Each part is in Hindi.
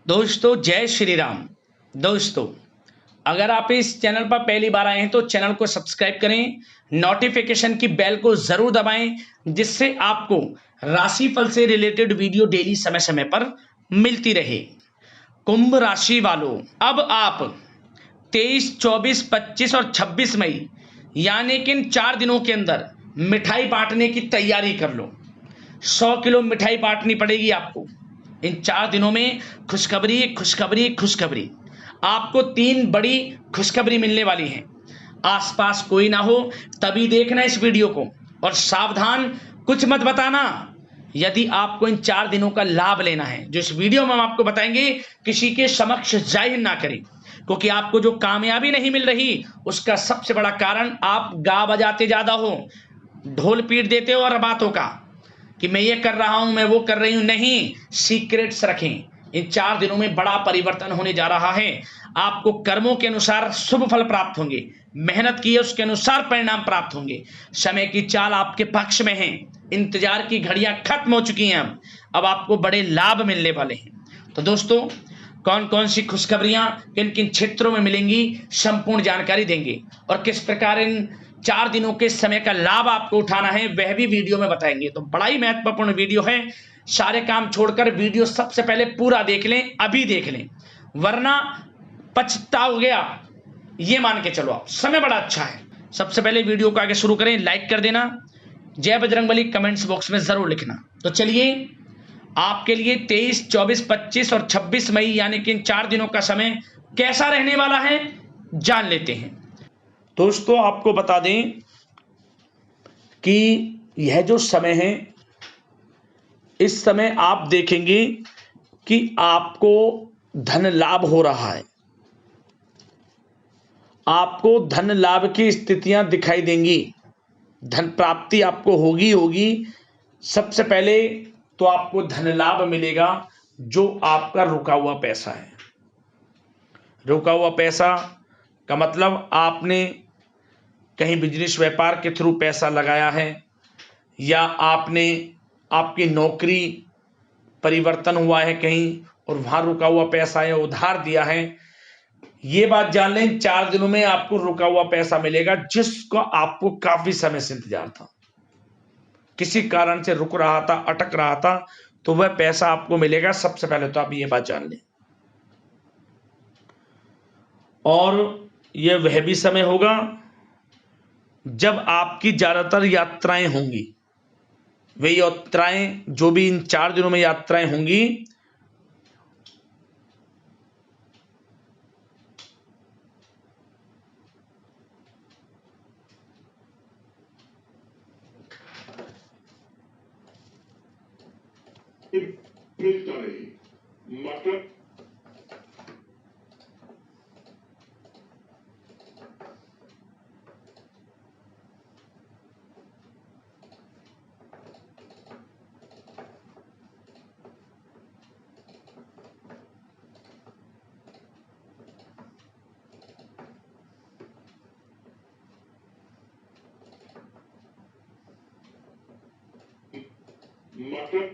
दोस्तों जय श्री राम। दोस्तों अगर आप इस चैनल पर पहली बार आए हैं तो चैनल को सब्सक्राइब करें, नोटिफिकेशन की बेल को जरूर दबाएं, जिससे आपको राशिफल से रिलेटेड वीडियो डेली समय समय पर मिलती रहे। कुंभ राशि वालों, अब आप 23, 24, 25 और 26 मई यानी कि इन 4 दिनों के अंदर मिठाई बांटने की तैयारी कर लो। 100 किलो मिठाई बांटनी पड़ेगी आपको। इन 4 दिनों में खुशखबरी खुशखबरी खुशखबरी, आपको 3 बड़ी खुशखबरी मिलने वाली है। आसपास कोई ना हो तभी देखना इस वीडियो को, और सावधान, कुछ मत बताना। यदि आपको इन 4 दिनों का लाभ लेना है, जो इस वीडियो में हम आपको बताएंगे, किसी के समक्ष जाहिर ना करें, क्योंकि आपको जो कामयाबी नहीं मिल रही उसका सबसे बड़ा कारण आप गा बजाते ज्यादा हो, ढोल पीट देते हो और बातों का कि मैं ये कर रहा हूं, मैं वो कर रही हूं। नहीं, सीक्रेट्स रखें। इन 4 दिनों में बड़ा परिवर्तन होने जा रहा है। आपको कर्मों के अनुसार शुभ फल प्राप्त होंगे, मेहनत की है उसके अनुसार परिणाम प्राप्त होंगे। समय की चाल आपके पक्ष में है, इंतजार की घड़ियां खत्म हो चुकी हैं। अब आपको बड़े लाभ मिलने वाले हैं। तो दोस्तों, कौन कौन सी खुशखबरियां किन किन क्षेत्रों में मिलेंगी, संपूर्ण जानकारी देंगे, और किस प्रकार इन 4 दिनों के समय का लाभ आपको उठाना है वह भी वीडियो में बताएंगे। तो बड़ा ही महत्वपूर्ण वीडियो है। सारे काम छोड़कर वीडियो सबसे पहले पूरा देख लें, अभी देख लें, वरना पछताओगे आप। ये मान के चलो, आप समय बड़ा अच्छा है। सबसे पहले वीडियो को आगे शुरू करें, लाइक कर देना, जय बजरंगबली कमेंट्स बॉक्स में जरूर लिखना। तो चलिए, आपके लिए 23, 24, 25 और 26 मई यानी कि इन 4 दिनों का समय कैसा रहने वाला है जान लेते हैं। दोस्तों आपको बता दें कि यह जो समय है, इस समय आप देखेंगे कि आपको धन लाभ हो रहा है। आपको धन लाभ की स्थितियां दिखाई देंगी, धन प्राप्ति आपको होगी। सबसे पहले तो आपको धन लाभ मिलेगा, जो आपका रुका हुआ पैसा है। रुका हुआ पैसा का मतलब आपने कहीं बिजनेस व्यापार के थ्रू पैसा लगाया है, या आपने आपकी नौकरी परिवर्तन हुआ है कहीं और वहां रुका हुआ पैसा है, उधार दिया है। ये बात जान लें, 4 दिनों में आपको रुका हुआ पैसा मिलेगा, जिसको आपको काफी समय से इंतजार था, किसी कारण से रुक रहा था, अटक रहा था, तो वह पैसा आपको मिलेगा। सबसे पहले तो आप ये बात जान लें। और यह वह भी समय होगा जब आपकी ज्यादातर यात्राएं होंगी। वे यात्राएं, जो भी इन 4 दिनों में यात्राएं होंगी, मटर मटर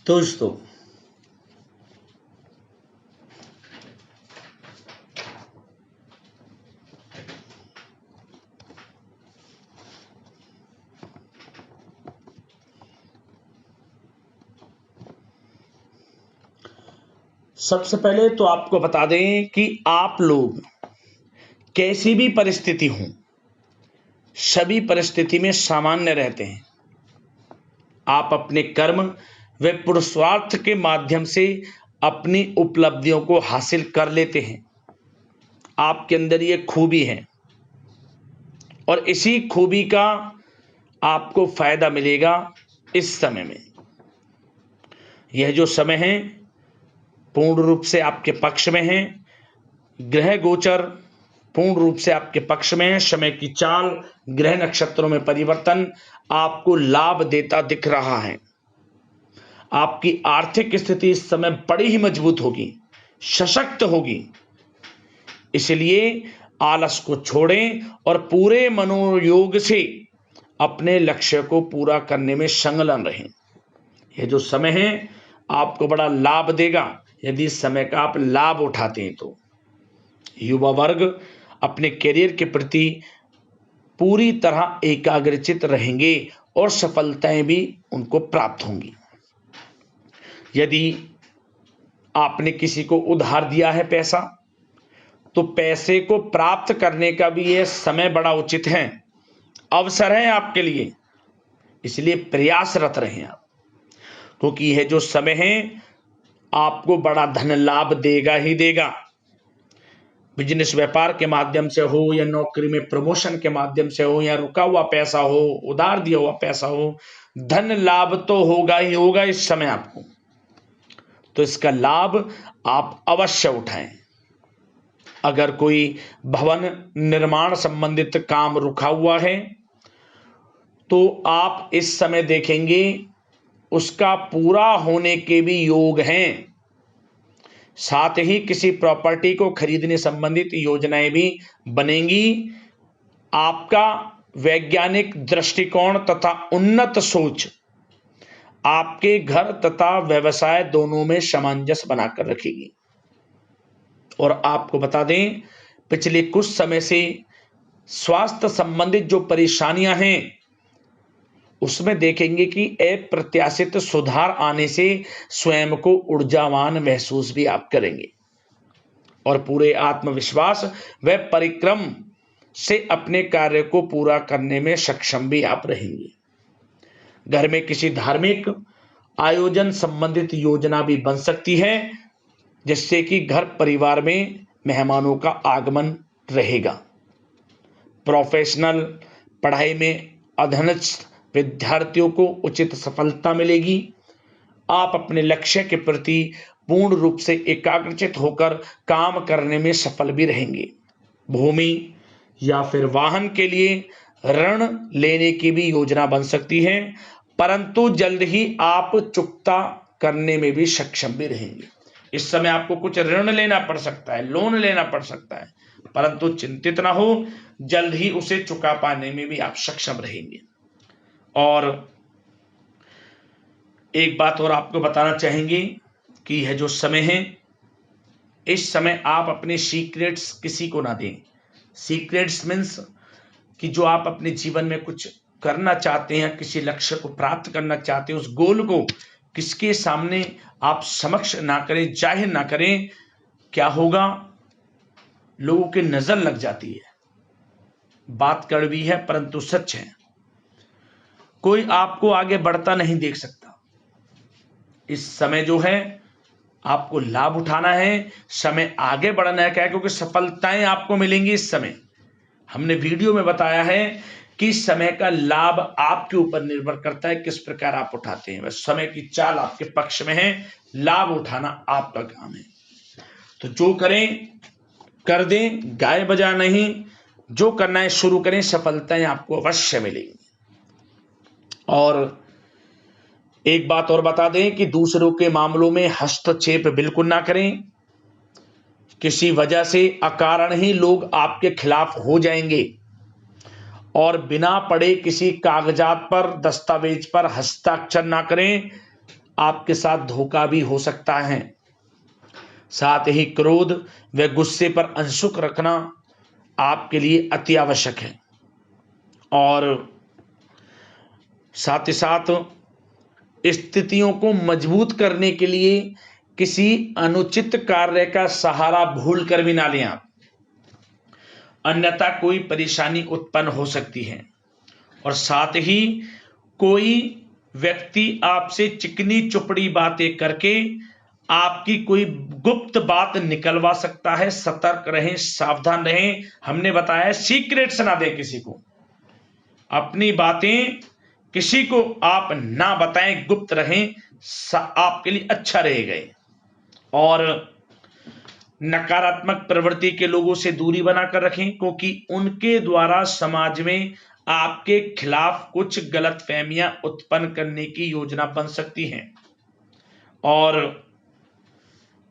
दोस्तों, सबसे पहले तो आपको बता दें कि आप लोग कैसी भी परिस्थिति हो, सभी परिस्थिति में सामान्य रहते हैं। आप अपने कर्म व पुरुषार्थ के माध्यम से अपनी उपलब्धियों को हासिल कर लेते हैं। आपके अंदर ये खूबी है, और इसी खूबी का आपको फायदा मिलेगा इस समय में। यह जो समय है पूर्ण रूप से आपके पक्ष में है। ग्रह गोचर पूर्ण रूप से आपके पक्ष में है। समय की चाल, ग्रह नक्षत्रों में परिवर्तन आपको लाभ देता दिख रहा है। आपकी आर्थिक स्थिति इस समय बड़ी ही मजबूत होगी, सशक्त होगी। इसलिए आलस को छोड़ें और पूरे मनोयोग से अपने लक्ष्य को पूरा करने में संलग्न रहें। यह जो समय है आपको बड़ा लाभ देगा यदि इस समय का आप लाभ उठाते हैं तो। युवा वर्ग अपने करियर के प्रति पूरी तरह एकाग्रचित रहेंगे और सफलताएं भी उनको प्राप्त होंगी। यदि आपने किसी को उधार दिया है पैसा, तो पैसे को प्राप्त करने का भी यह समय बड़ा उचित है, अवसर है आपके लिए। इसलिए प्रयासरत रहें आप, क्योंकि यह जो समय है आपको बड़ा धन लाभ देगा ही देगा। बिजनेस व्यापार के माध्यम से हो या नौकरी में प्रमोशन के माध्यम से हो या रुका हुआ पैसा हो, उधार दिया हुआ पैसा हो, धन लाभ तो होगा ही होगा इस समय आपको। तो इसका लाभ आप अवश्य उठाएं। अगर कोई भवन निर्माण संबंधित काम रुका हुआ है तो आप इस समय देखेंगे उसका पूरा होने के भी योग हैं। साथ ही किसी प्रॉपर्टी को खरीदने संबंधित योजनाएं भी बनेंगी। आपका वैज्ञानिक दृष्टिकोण तथा उन्नत सोच आपके घर तथा व्यवसाय दोनों में सामंजस्य बनाकर रखेगी। और आपको बता दें, पिछले कुछ समय से स्वास्थ्य संबंधित जो परेशानियां हैं उसमें देखेंगे कि अप्रत्याशित सुधार आने से स्वयं को ऊर्जावान महसूस भी आप करेंगे और पूरे आत्मविश्वास व परिक्रम से अपने कार्य को पूरा करने में सक्षम भी आप रहेंगे। घर में किसी धार्मिक आयोजन संबंधित योजना भी बन सकती है, जिससे कि घर परिवार में मेहमानों का आगमन रहेगा। प्रोफेशनल पढ़ाई में अधीनस्थ विद्यार्थियों को उचित सफलता मिलेगी। आप अपने लक्ष्य के प्रति पूर्ण रूप से एकाग्रचित होकर काम करने में सफल भी रहेंगे। भूमि या फिर वाहन के लिए ऋण लेने की भी योजना बन सकती है, परंतु जल्द ही आप चुकता करने में भी सक्षम भी रहेंगे। इस समय आपको कुछ ऋण लेना पड़ सकता है, लोन लेना पड़ सकता है, परंतु चिंतित ना हो, जल्द ही उसे चुका पाने में भी आप सक्षम रहेंगे। और एक बात और आपको बताना चाहेंगे कि यह जो समय है, इस समय आप अपने सीक्रेट्स किसी को ना दें। सीक्रेट्स मीन्स कि जो आप अपने जीवन में कुछ करना चाहते हैं, किसी लक्ष्य को प्राप्त करना चाहते हैं, उस गोल को किसके सामने आप समक्ष ना करें, जाहिर ना करें। क्या होगा, लोगों की नजर लग जाती है। बात कड़वी है परंतु सच है। कोई आपको आगे बढ़ता नहीं देख सकता। इस समय जो है आपको लाभ उठाना है, समय आगे बढ़ना है। क्या है? क्योंकि सफलताएं आपको मिलेंगी इस समय। हमने वीडियो में बताया है कि समय का लाभ आपके ऊपर निर्भर करता है, किस प्रकार आप उठाते हैं। बस समय की चाल आपके पक्ष में है, लाभ उठाना आपका काम है। तो जो करें कर दें, गाय बजा नहीं, जो करना है शुरू करें, सफलताएं आपको अवश्य मिलेंगी। और एक बात और बता दें कि दूसरों के मामलों में हस्तक्षेप बिल्कुल ना करें। किसी वजह से अकारण ही लोग आपके खिलाफ हो जाएंगे और बिना पढ़े किसी कागजात पर, दस्तावेज पर हस्ताक्षर ना करें, आपके साथ धोखा भी हो सकता है। साथ ही क्रोध व गुस्से पर अंशुक रखना आपके लिए अति आवश्यक है। और साथ ही साथ स्थितियों को मजबूत करने के लिए किसी अनुचित कार्य का सहारा भूल कर भी ना लें आप, अन्यथा कोई परेशानी उत्पन्न हो सकती है। और साथ ही कोई व्यक्ति आपसे चिकनी चुपड़ी बातें करके आपकी कोई गुप्त बात निकलवा सकता है। सतर्क रहें, सावधान रहें। हमने बताया सीक्रेट्स ना दें किसी को, अपनी बातें किसी को आप ना बताएं, गुप्त रहें, आपके लिए अच्छा रहेगा। और नकारात्मक प्रवृत्ति के लोगों से दूरी बनाकर रखें, क्योंकि उनके द्वारा समाज में आपके खिलाफ कुछ गलतफहमियां उत्पन्न करने की योजना बन सकती हैं। और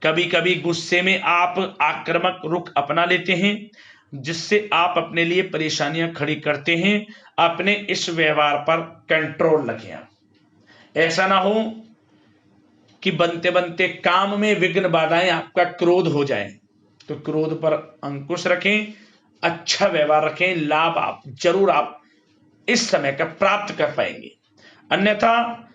कभी कभी गुस्से में आप आक्रामक रुख अपना लेते हैं, जिससे आप अपने लिए परेशानियां खड़ी करते हैं। अपने इस व्यवहार पर कंट्रोल रखें। ऐसा ना हो कि बनते बनते काम में विघ्न बाधाएं आपका क्रोध हो जाए। तो क्रोध पर अंकुश रखें, अच्छा व्यवहार रखें, लाभ आप जरूर आप इस समय का प्राप्त कर पाएंगे। अन्यथा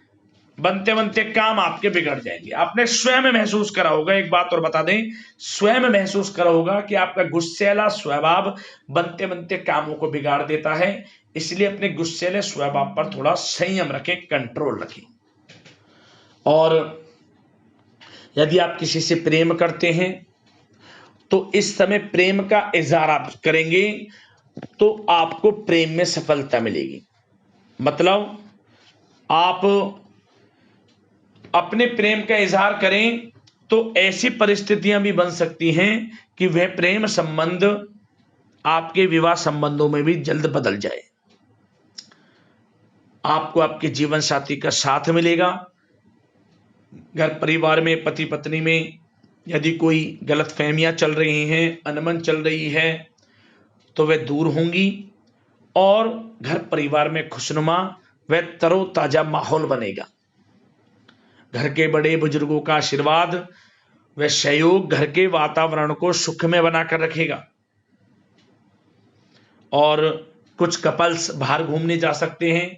बनते बनते काम आपके बिगड़ जाएंगे। आपने स्वयं महसूस करा होगा, एक बात और बता दें, स्वयं महसूस करा होगा कि आपका गुस्सैला स्वभाव बनते बनते कामों को बिगाड़ देता है। इसलिए अपने गुस्सैले स्वभाव पर थोड़ा संयम रखें, कंट्रोल रखें। और यदि आप किसी से प्रेम करते हैं तो इस समय प्रेम का इजहार आप करेंगे तो आपको प्रेम में सफलता मिलेगी। मतलब आप अपने प्रेम का इजहार करें तो ऐसी परिस्थितियां भी बन सकती हैं कि वह प्रेम संबंध आपके विवाह संबंधों में भी जल्द बदल जाए। आपको आपके जीवन साथी का साथ मिलेगा। घर परिवार में पति पत्नी में यदि कोई गलतफहमियां चल रही हैं, अनबन चल रही है, तो वह दूर होंगी और घर परिवार में खुशनुमा व तरोताजा माहौल बनेगा। घर के बड़े बुजुर्गों का आशीर्वाद व सहयोग घर के वातावरण को सुखमय बनाकर रखेगा। और कुछ कपल्स बाहर घूमने जा सकते हैं,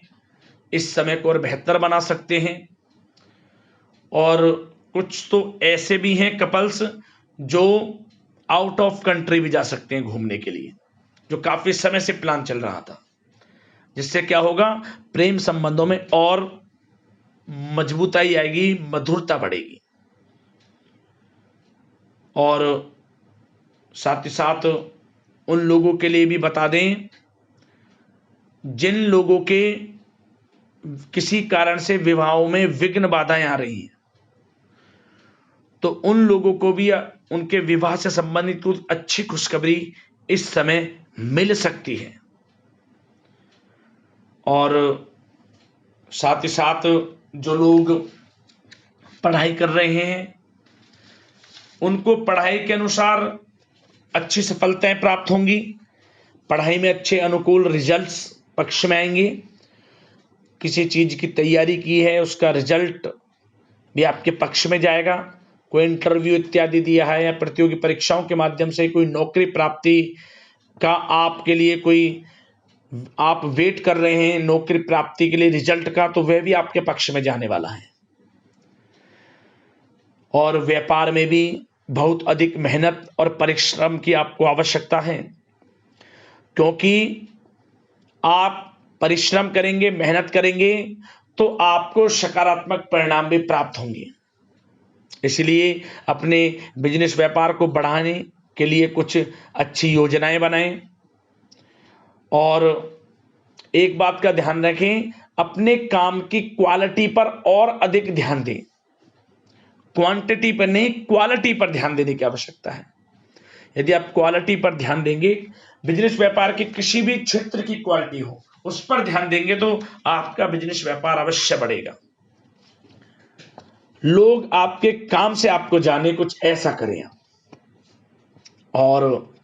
इस समय को और बेहतर बना सकते हैं। और कुछ तो ऐसे भी हैं कपल्स जो आउट ऑफ कंट्री भी जा सकते हैं घूमने के लिए, जो काफी समय से प्लान चल रहा था। जिससे क्या होगा, प्रेम संबंधों में और मजबूताई आएगी, मधुरता बढ़ेगी। और साथ ही साथ उन लोगों के लिए भी बता दें जिन लोगों के किसी कारण से विवाहों में विघ्न बाधाएं आ रही हैं, तो उन लोगों को भी उनके विवाह से संबंधित कुछ अच्छी खुशखबरी इस समय मिल सकती है। और साथ ही साथ जो लोग पढ़ाई कर रहे हैं उनको पढ़ाई के अनुसार अच्छी सफलताएं प्राप्त होंगी। पढ़ाई में अच्छे अनुकूल रिजल्ट्स पक्ष में आएंगे। किसी चीज की तैयारी की है उसका रिजल्ट भी आपके पक्ष में जाएगा। कोई इंटरव्यू इत्यादि दिया है या प्रतियोगी परीक्षाओं के माध्यम से कोई नौकरी प्राप्ति का आपके लिए कोई आप वेट कर रहे हैं नौकरी प्राप्ति के लिए रिजल्ट का, तो वह भी आपके पक्ष में जाने वाला है। और व्यापार में भी बहुत अधिक मेहनत और परिश्रम की आपको आवश्यकता है, क्योंकि आप परिश्रम करेंगे, मेहनत करेंगे तो आपको सकारात्मक परिणाम भी प्राप्त होंगे। इसलिए अपने बिजनेस व्यापार को बढ़ाने के लिए कुछ अच्छी योजनाएं बनाएं। और एक बात का ध्यान रखें, अपने काम की क्वालिटी पर और अधिक ध्यान दें। क्वांटिटी पर नहीं, क्वालिटी पर ध्यान देने की आवश्यकता है। यदि आप क्वालिटी पर ध्यान देंगे, बिजनेस व्यापार के किसी भी क्षेत्र की क्वालिटी हो उस पर ध्यान देंगे तो आपका बिजनेस व्यापार अवश्य बढ़ेगा। लोग आपके काम से आपको जाने, कुछ ऐसा करें। और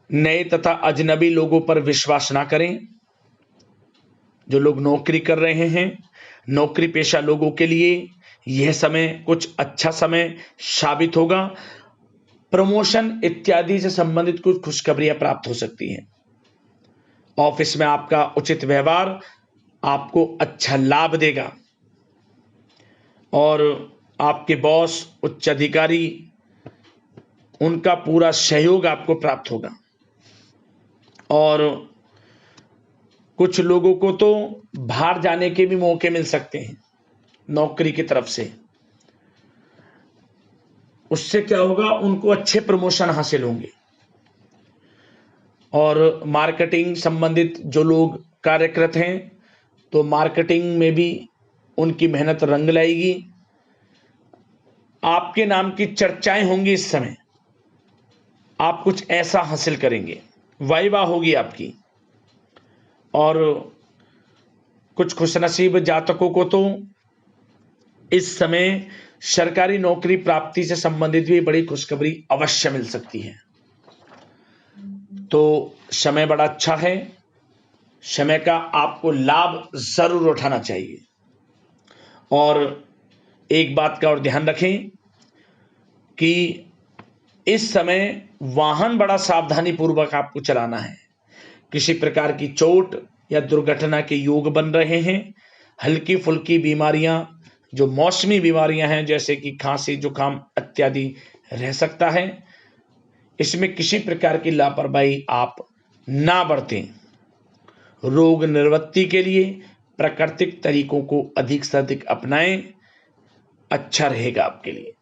नए तथा अजनबी लोगों पर विश्वास ना करें। जो लोग नौकरी कर रहे हैं, नौकरी पेशा लोगों के लिए यह समय कुछ अच्छा समय साबित होगा। प्रमोशन इत्यादि से संबंधित कुछ खुशखबरियां प्राप्त हो सकती हैं। ऑफिस में आपका उचित व्यवहार आपको अच्छा लाभ देगा और आपके बॉस, उच्च अधिकारी, उनका पूरा सहयोग आपको प्राप्त होगा। और कुछ लोगों को तो बाहर जाने के भी मौके मिल सकते हैं नौकरी की तरफ से। उससे क्या होगा, उनको अच्छे प्रमोशन हासिल होंगे। और मार्केटिंग संबंधित जो लोग कार्यरत हैं तो मार्केटिंग में भी उनकी मेहनत रंग लाएगी। आपके नाम की चर्चाएं होंगी इस समय, आप कुछ ऐसा हासिल करेंगे, वाइवाह होगी आपकी। और कुछ खुशनसीब जातकों को तो इस समय सरकारी नौकरी प्राप्ति से संबंधित भी बड़ी खुशखबरी अवश्य मिल सकती है। तो समय बड़ा अच्छा है, समय का आपको लाभ जरूर उठाना चाहिए। और एक बात का और ध्यान रखें कि इस समय वाहन बड़ा सावधानी पूर्वक आपको चलाना है। किसी प्रकार की चोट या दुर्घटना के योग बन रहे हैं। हल्की फुल्की बीमारियां, जो मौसमी बीमारियां हैं, जैसे कि खांसी जुकाम इत्यादि रह सकता है। इसमें किसी प्रकार की लापरवाही आप ना बरतें। रोग निवृत्ति के लिए प्राकृतिक तरीकों को अधिक से अधिक अपनाएं, अच्छा रहेगा आपके लिए।